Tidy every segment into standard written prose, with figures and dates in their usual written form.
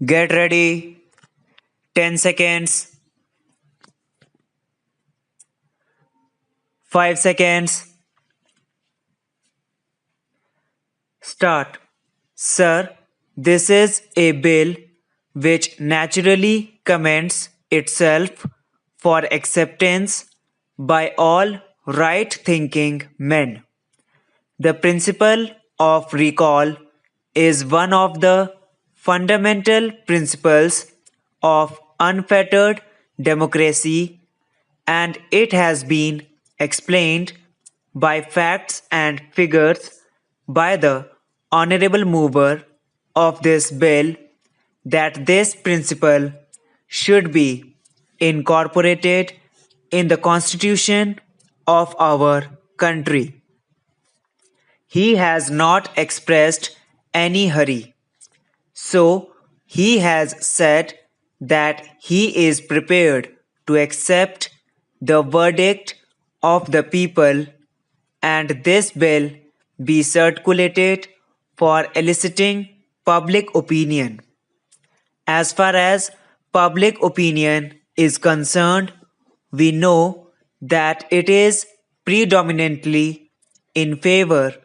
Get ready. 10 seconds. 5 seconds. Start. Sir, this is a bill which naturally commends itself for acceptance by all right thinking men. The principle of recall is one of the fundamental principles of unfettered democracy, and it has been explained by facts and figures by the honorable mover of this bill that this principle should be incorporated in the constitution of our country. He has not expressed any hurry. So he has said that he is prepared to accept the verdict of the people and this bill be circulated for eliciting public opinion. As far as public opinion is concerned, we know that it is predominantly in favor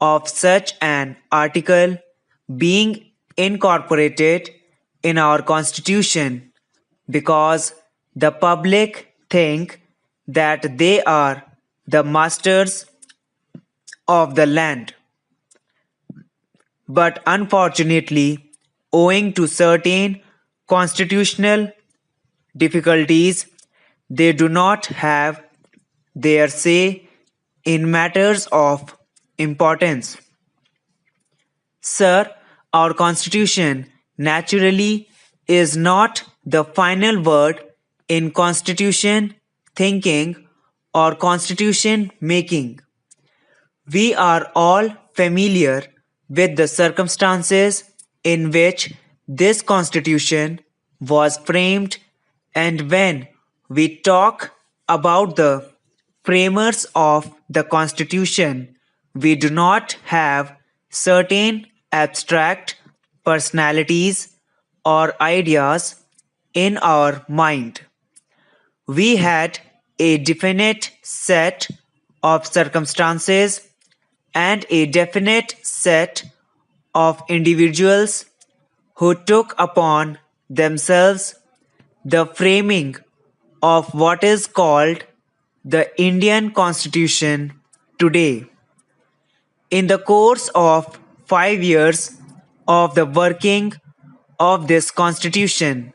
of such an article being incorporated in our constitution because the public think that they are the masters of the land. But unfortunately, owing to certain constitutional difficulties, they do not have their say in matters of importance. Sir, our constitution naturally is not the final word in constitution thinking or constitution making. We are all familiar with the circumstances in which this constitution was framed, and when we talk about the framers of the constitution, we do not have certain abstract personalities or ideas in our mind. We had a definite set of circumstances and a definite set of individuals who took upon themselves the framing of what is called the Indian Constitution today. In the course of 5 years of the working of this Constitution,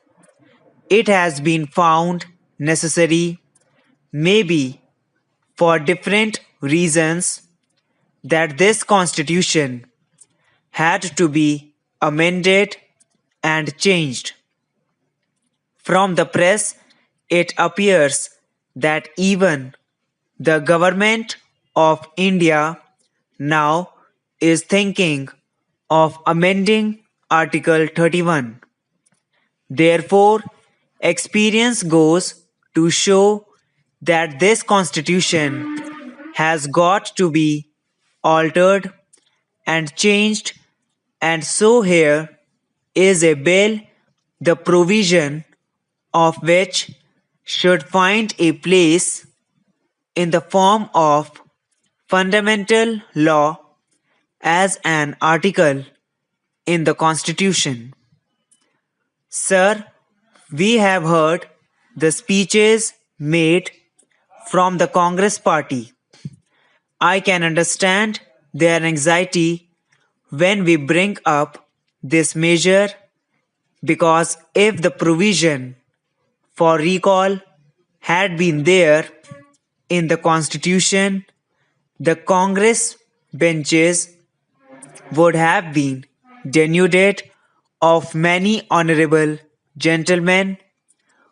it has been found necessary, maybe for different reasons, that this Constitution had to be amended and changed. From the press, it appears that even the government of India now is thinking of amending Article 31. Therefore, experience goes to show that this constitution has got to be altered and changed, and so here is a bill, the provision of which should find a place in the form of fundamental law as an article in the Constitution. Sir, we have heard the speeches made from the Congress party. I can understand their anxiety when we bring up this measure because if the provision for recall had been there in the Constitution, the Congress benches would have been denuded of many honorable gentlemen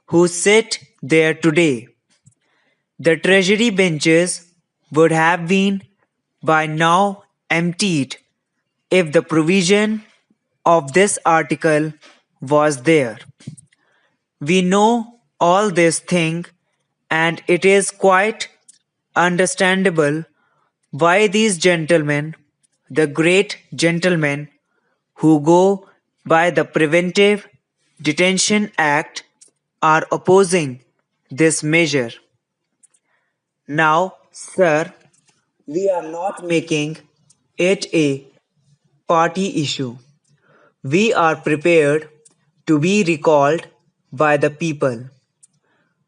who sit there today. The Treasury benches would have been by now emptied if the provision of this article was there. We know all this thing, and it is quite understandable why these gentlemen, the great gentlemen who go by the preventive Detention Act are opposing this measure. Now, sir, we are not making it a party issue. We are prepared to be recalled by the people.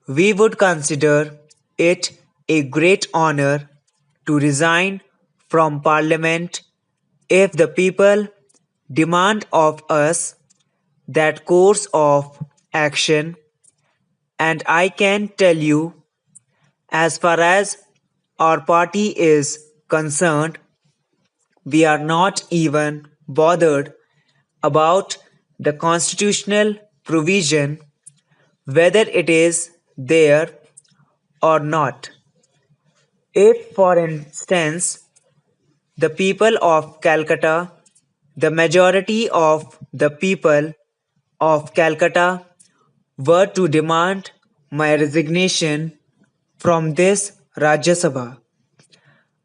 We would consider it a great honor to resign from Parliament if the people demand of us that course of action, and I can tell you, as far as our party is concerned, we are not even bothered about the constitutional provision, whether it is there or not. If, for instance, the people of Calcutta, the majority of the people of Calcutta were to demand my resignation from this Rajya Sabha,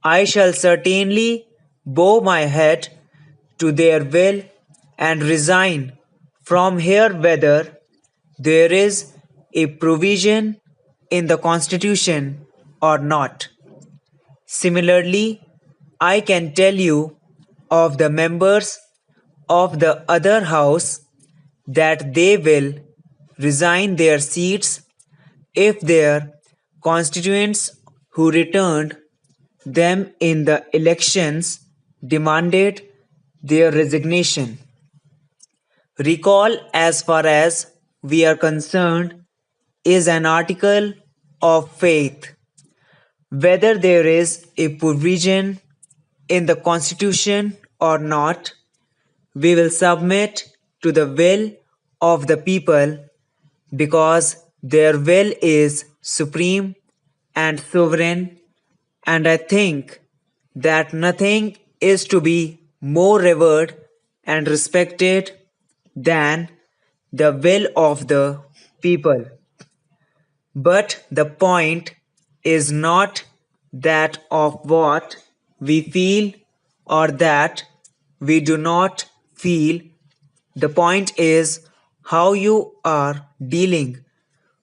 I shall certainly bow my head to their will and resign from here whether there is a provision in the Constitution or not. Similarly, I can tell you of the members of the other house that they will resign their seats if their constituents who returned them in the elections demanded their resignation. Recall, as far as we are concerned, is an article of faith. Whether there is a provision in the Constitution or not, we will submit to the will of the people because their will is supreme and sovereign, and I think that nothing is to be more revered and respected than the will of the people. But the point is not that of what we feel or that we do not feel. The point is how you are dealing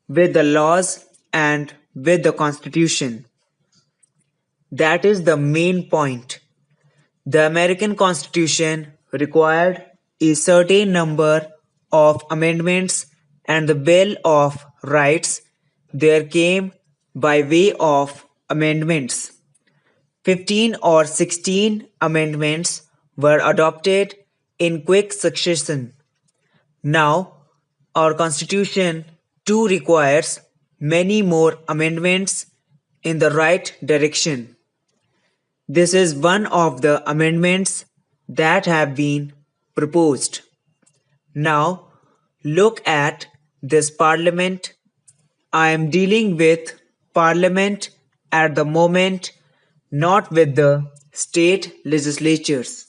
with the laws and with the Constitution. That is the main point. The American Constitution required a certain number of amendments, and the Bill of Rights there came by way of amendments. 15 or 16 amendments were adopted in quick succession. Now, our Constitution too requires many more amendments in the right direction. This is one of the amendments that have been proposed. Now, look at this Parliament. I am dealing with Parliament at the moment, not with the state legislatures.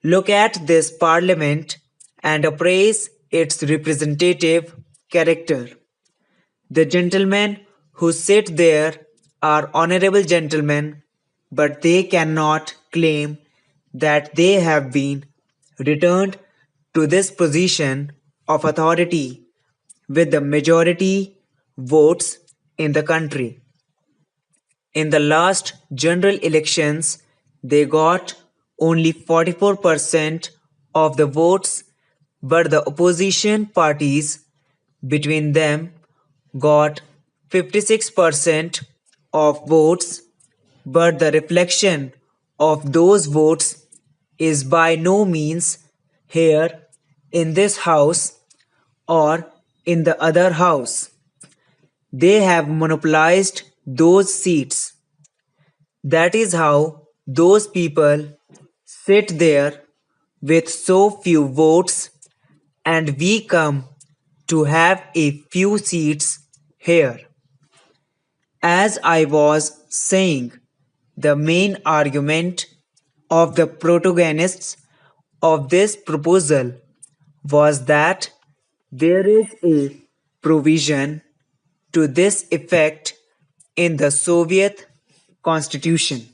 Look at this Parliament and appraise its representative character. The gentlemen who sit there are honorable gentlemen, but they cannot claim that they have been returned to this position of authority with the majority votes in the country. In the last general elections, they got only 44% of the votes, but the opposition parties between them got 56% of votes, but the reflection of those votes is by no means here in this house or in the other house. They have monopolized those seats. That is how those people sit there with so few votes, and we come to have a few seats here. As I was saying, the main argument of the protagonists of this proposal was that there is a provision to this effect in the Soviet Constitution.